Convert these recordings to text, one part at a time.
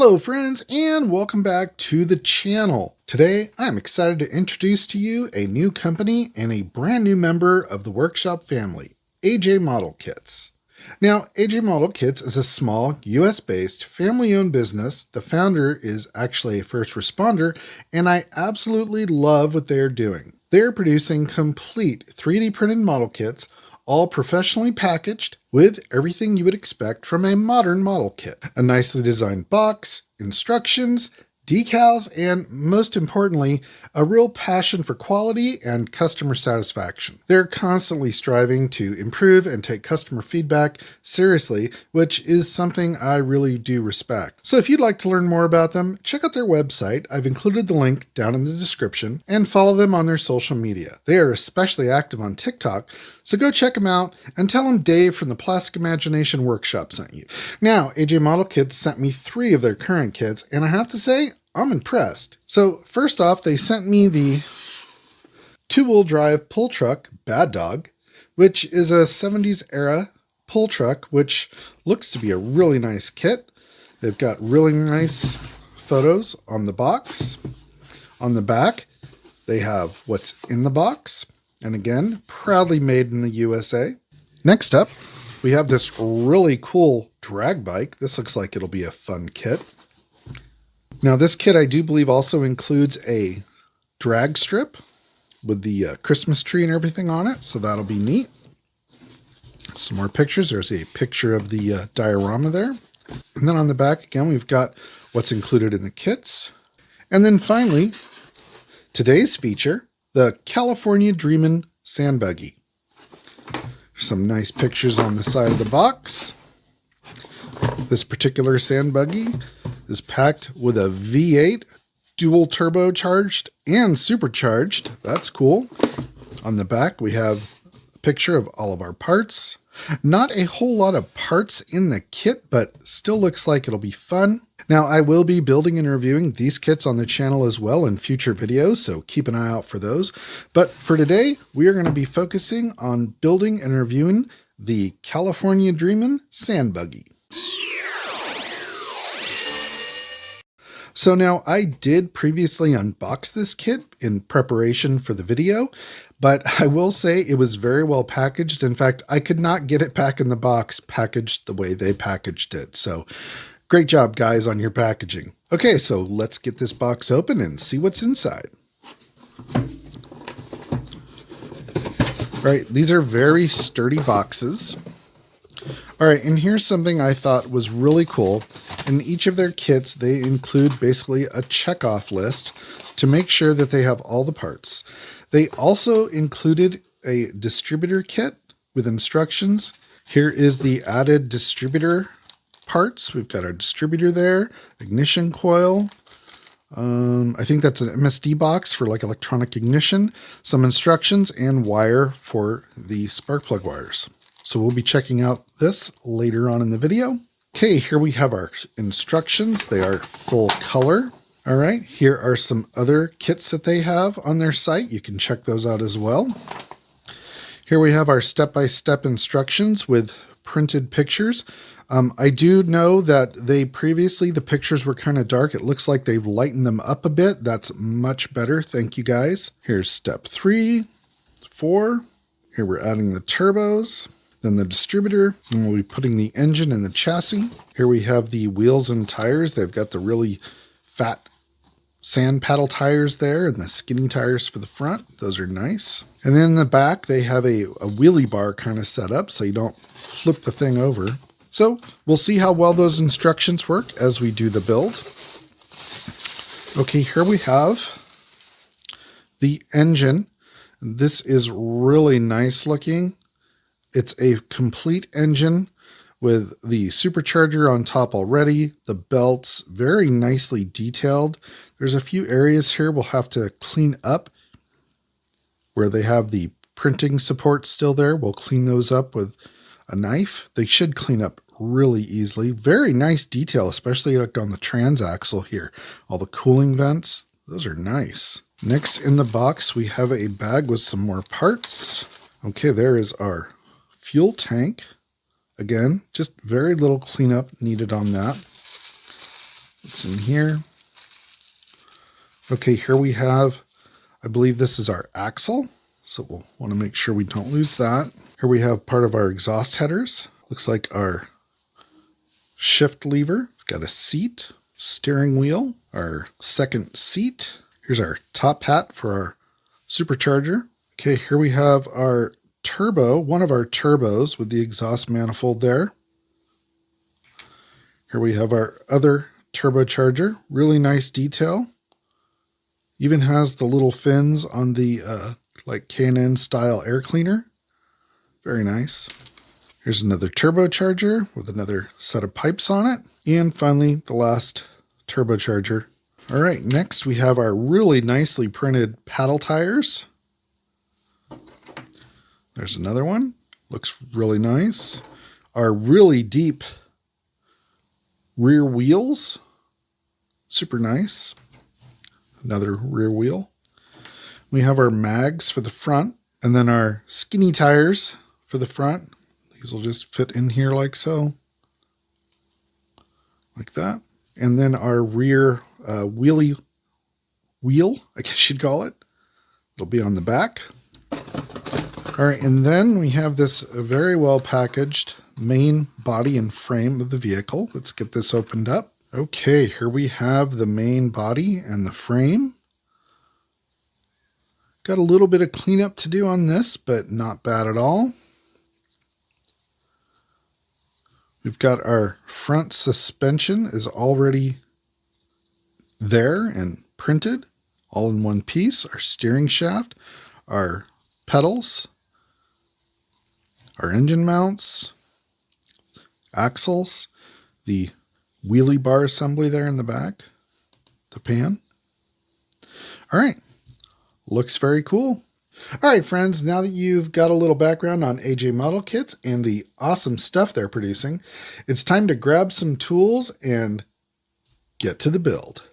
Hello friends, and welcome back to the channel. Today I'm excited to introduce to you a new company and a brand new member of the workshop family, AJ Model Kits. Now, AJ Model Kits is a small US-based family-owned business. The founder is actually a first responder, and I absolutely love what they're doing. They're producing complete 3D printed model kits, all professionally packaged with everything you would expect from a modern model kit. A nicely designed box, instructions, decals, and most importantly, a real passion for quality and customer satisfaction. They're constantly striving to improve and take customer feedback seriously, which is something I really do respect. So if you'd like to learn more about them, check out their website. I've included the link down in the description, and follow them on their social media. They are especially active on TikTok, so go check them out and tell them Dave from the Plastic Imagination Workshop sent you. Now, AJ Model Kits sent me 3 of their current kits, and I have to say, I'm impressed. So first off, they sent me the 2-wheel drive pull truck Bad Dog, which is a 70s era pull truck, which looks to be a really nice kit. They've got really nice photos on the box. On the back, they have what's in the box. And again, proudly made in the USA. Next up, we have this really cool drag bike. This looks like it'll be a fun kit. Now this kit I do believe also includes a drag strip with the Christmas tree and everything on it, so that'll be neat. Some more pictures. There's a picture of the diorama there. And then on the back again, we've got what's included in the kits. And then finally, today's feature, the California Dreamin Sand Buggy. Some nice pictures on the side of the box. This particular sand buggy is packed with a V8 dual turbocharged and supercharged. That's cool. On the back, we have a picture of all of our parts. Not a whole lot of parts in the kit, but still looks like it'll be fun. Now, I will be building and reviewing these kits on the channel as well in future videos, so keep an eye out for those. But for today, we are going to be focusing on building and reviewing the California Dreamin Sand Buggy. So now I did previously unbox this kit in preparation for the video, but I will say it was very well packaged. In fact, I could not get it back in the box packaged the way they packaged it. So great job, guys, on your packaging. Okay, so let's get this box open and see what's inside. All right, these are very sturdy boxes. All right, and here's something I thought was really cool. In each of their kits, they include basically a checkoff list to make sure that they have all the parts. They also included a distributor kit with instructions. Here is the added distributor parts. We've got our distributor there, ignition coil. I think that's an MSD box for like electronic ignition, some instructions, and wire for the spark plug wires. So we'll be checking out this later on in the video. Okay, here we have our instructions. They are full color. All right, here are some other kits that they have on their site. You can check those out as well. Here we have our step-by-step instructions with printed pictures. I do know that the pictures were kind of dark. It looks like they've lightened them up a bit. That's much better. Thank you, guys. Here's step 3, 4. Here we're adding the turbos. Then the distributor, and we'll be putting the engine in the chassis. Here we have the wheels and tires. They've got the really fat sand paddle tires there and the skinny tires for the front. Those are nice. And then in the back, they have a wheelie bar kind of set up so you don't flip the thing over. So we'll see how well those instructions work as we do the build. Okay, here we have the engine. This is really nice looking. It's a complete engine with the supercharger on top already. The belts very nicely detailed. There's a few areas here we'll have to clean up where they have the printing support still there. We'll clean those up with a knife. They should clean up really easily. Very nice detail, especially like on the transaxle here. All the cooling vents, those are nice. Next in the box, we have a bag with some more parts. Okay, there is our fuel tank. Again, just very little cleanup needed on that. What's in here? Okay, here we have, I believe this is our axle. So we'll want to make sure we don't lose that. Here we have part of our exhaust headers. Looks like our shift lever. We've got a seat, steering wheel, our second seat. Here's our top hat for our supercharger. Okay, here we have our turbo, one of our turbos with the exhaust manifold there. Here we have our other turbocharger. Really nice detail. Even has the little fins on the like K&N style air cleaner. Very nice. Here's another turbocharger with another set of pipes on it. And finally, the last turbocharger. All right, next we have our really nicely printed paddle tires. There's another one. Looks really nice. Our really deep rear wheels. Super nice. Another rear wheel. We have our mags for the front, and then our skinny tires for the front. These will just fit in here like so. Like that. And then our rear wheelie wheel, I guess you'd call it. It'll be on the back. All right, and then we have this very well packaged main body and frame of the vehicle. Let's get this opened up. Okay, here we have the main body and the frame. Got a little bit of cleanup to do on this, but not bad at all. We've got our front suspension is already there and printed all in one piece. Our steering shaft, our pedals, our engine mounts, axles, the wheelie bar assembly there in the back, the pan. All right, looks very cool. All right, friends, now that you've got a little background on AJ Model Kits and the awesome stuff they're producing, it's time to grab some tools and get to the build.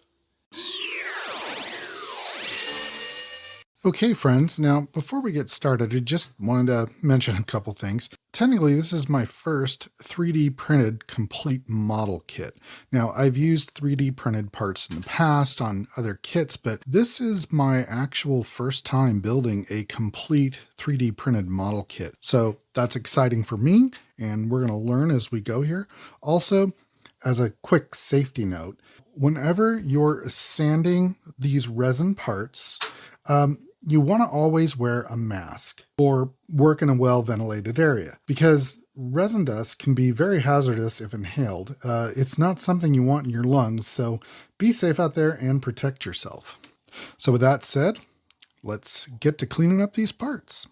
Okay, friends, now before we get started, I just wanted to mention a couple things. Technically, this is my first 3D printed complete model kit. Now, I've used 3D printed parts in the past on other kits, but this is my actual first time building a complete 3D printed model kit. So that's exciting for me, and we're going to learn as we go here. Also, as a quick safety note, whenever you're sanding these resin parts, you want to always wear a mask or work in a well-ventilated area because resin dust can be very hazardous if inhaled. It's not something you want in your lungs, so be safe out there and protect yourself. So with that said, let's get to cleaning up these parts.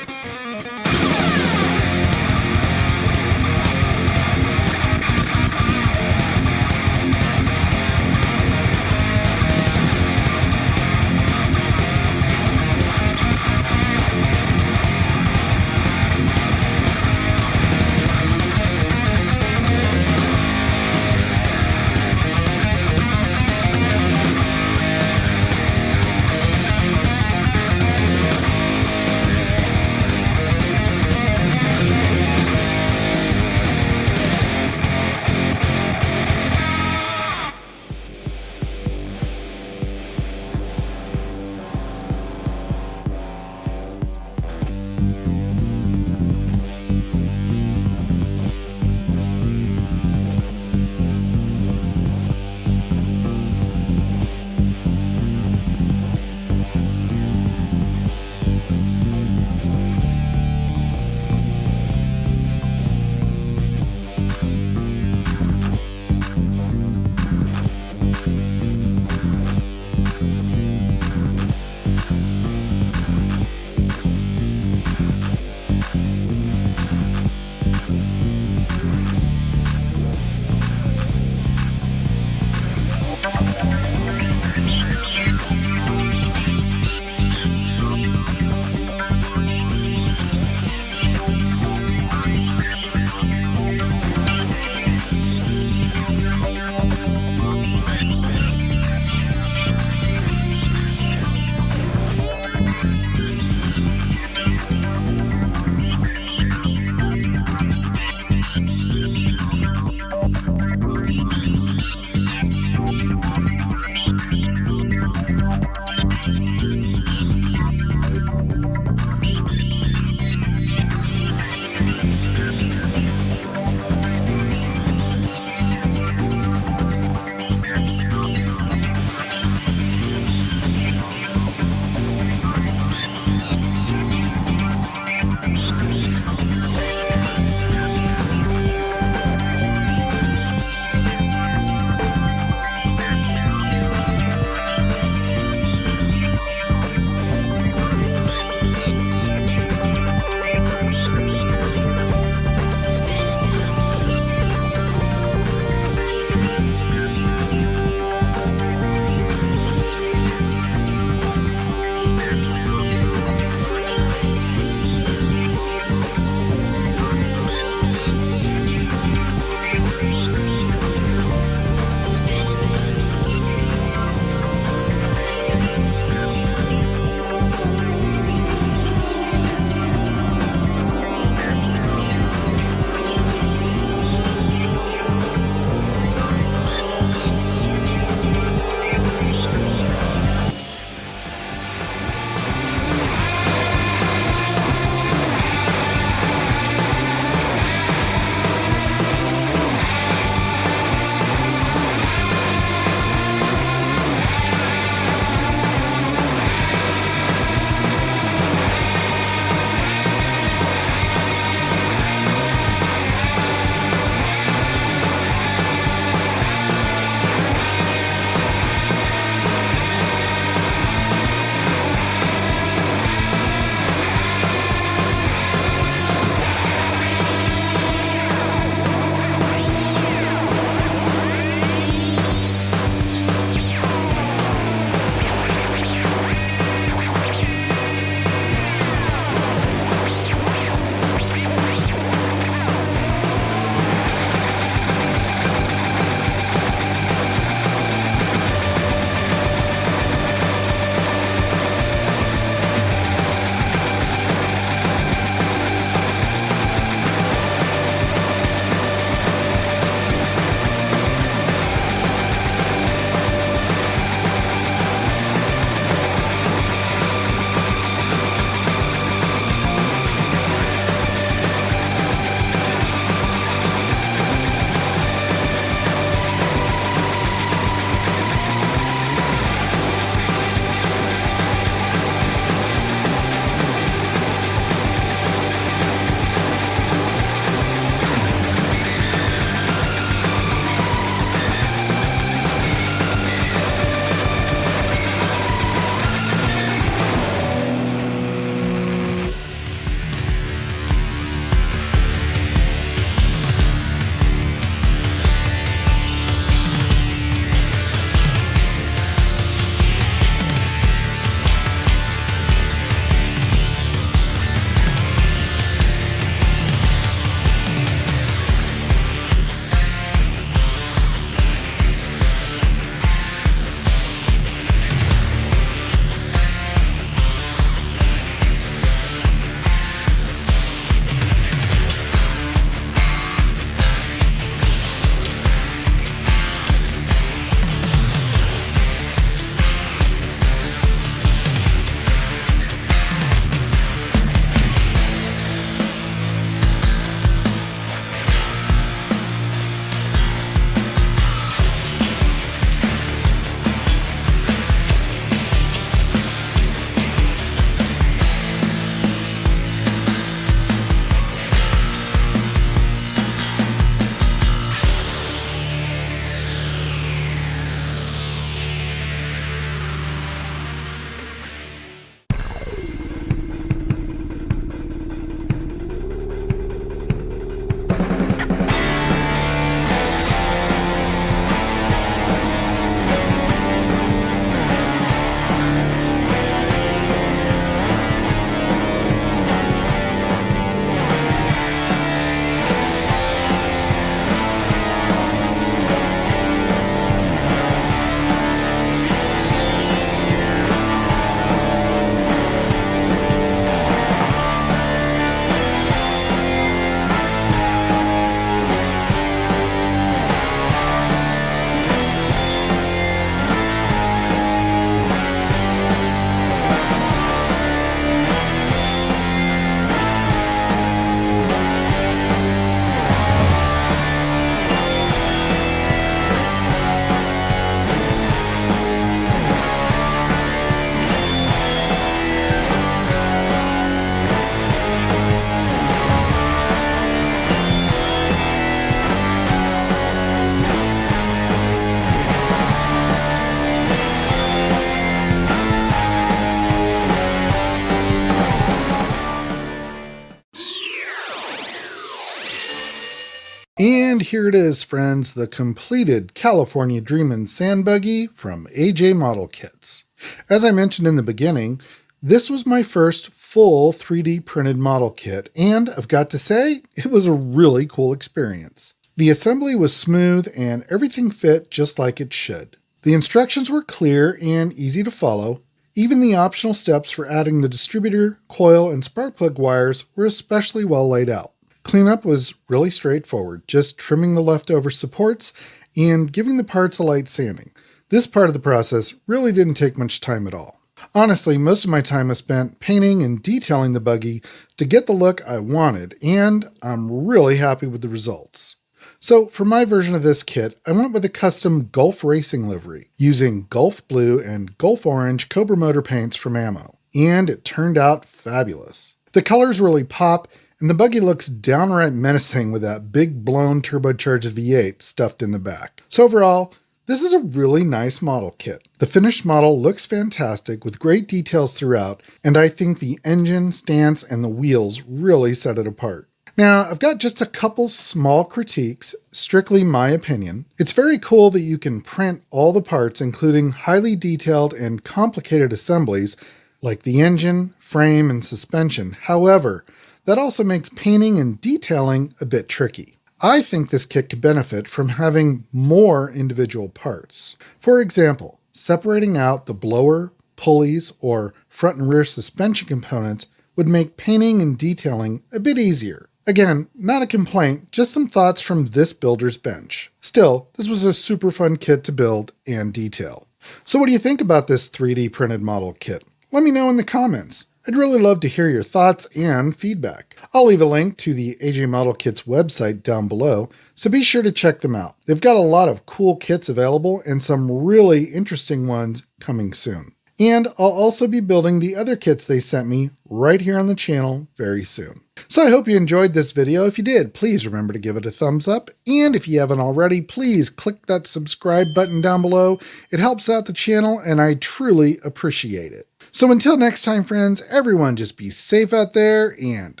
And here it is, friends, the completed California Dreamin Sand Buggy from AJ Model Kits. As I mentioned in the beginning, this was my first full 3D printed model kit, and I've got to say, it was a really cool experience. The assembly was smooth and everything fit just like it should. The instructions were clear and easy to follow. Even the optional steps for adding the distributor, coil, and spark plug wires were especially well laid out. Cleanup was really straightforward, just trimming the leftover supports and giving the parts a light sanding. This part of the process really didn't take much time at all. Honestly, most of my time was spent painting and detailing the buggy to get the look I wanted, and I'm really happy with the results. So for my version of this kit, I went with a custom Gulf Racing livery, using Gulf Blue and Gulf Orange Cobra Motor paints from Ammo, and it turned out fabulous. The colors really pop, and the buggy looks downright menacing with that big blown turbocharged V8 stuffed in the back. So overall, this is a really nice model kit. The finished model looks fantastic with great details throughout, and I think the engine, stance, and the wheels really set it apart. Now, I've got just a couple small critiques, strictly my opinion. It's very cool that you can print all the parts, including highly detailed and complicated assemblies like the engine, frame, and suspension. However, that also makes painting and detailing a bit tricky. I think this kit could benefit from having more individual parts. For example, separating out the blower, pulleys, or front and rear suspension components would make painting and detailing a bit easier. Again, not a complaint, just some thoughts from this builder's bench. Still, this was a super fun kit to build and detail. So what do you think about this 3D printed model kit? Let me know in the comments. I'd really love to hear your thoughts and feedback. I'll leave a link to the AJ Model Kits website down below, so be sure to check them out. They've got a lot of cool kits available and some really interesting ones coming soon. And I'll also be building the other kits they sent me right here on the channel very soon. So I hope you enjoyed this video. If you did, please remember to give it a thumbs up. And if you haven't already, please click that subscribe button down below. It helps out the channel and I truly appreciate it. So until next time, friends, everyone just be safe out there and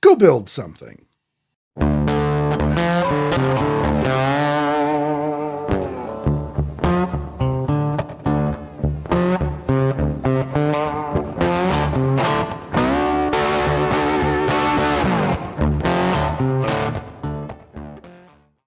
go build something.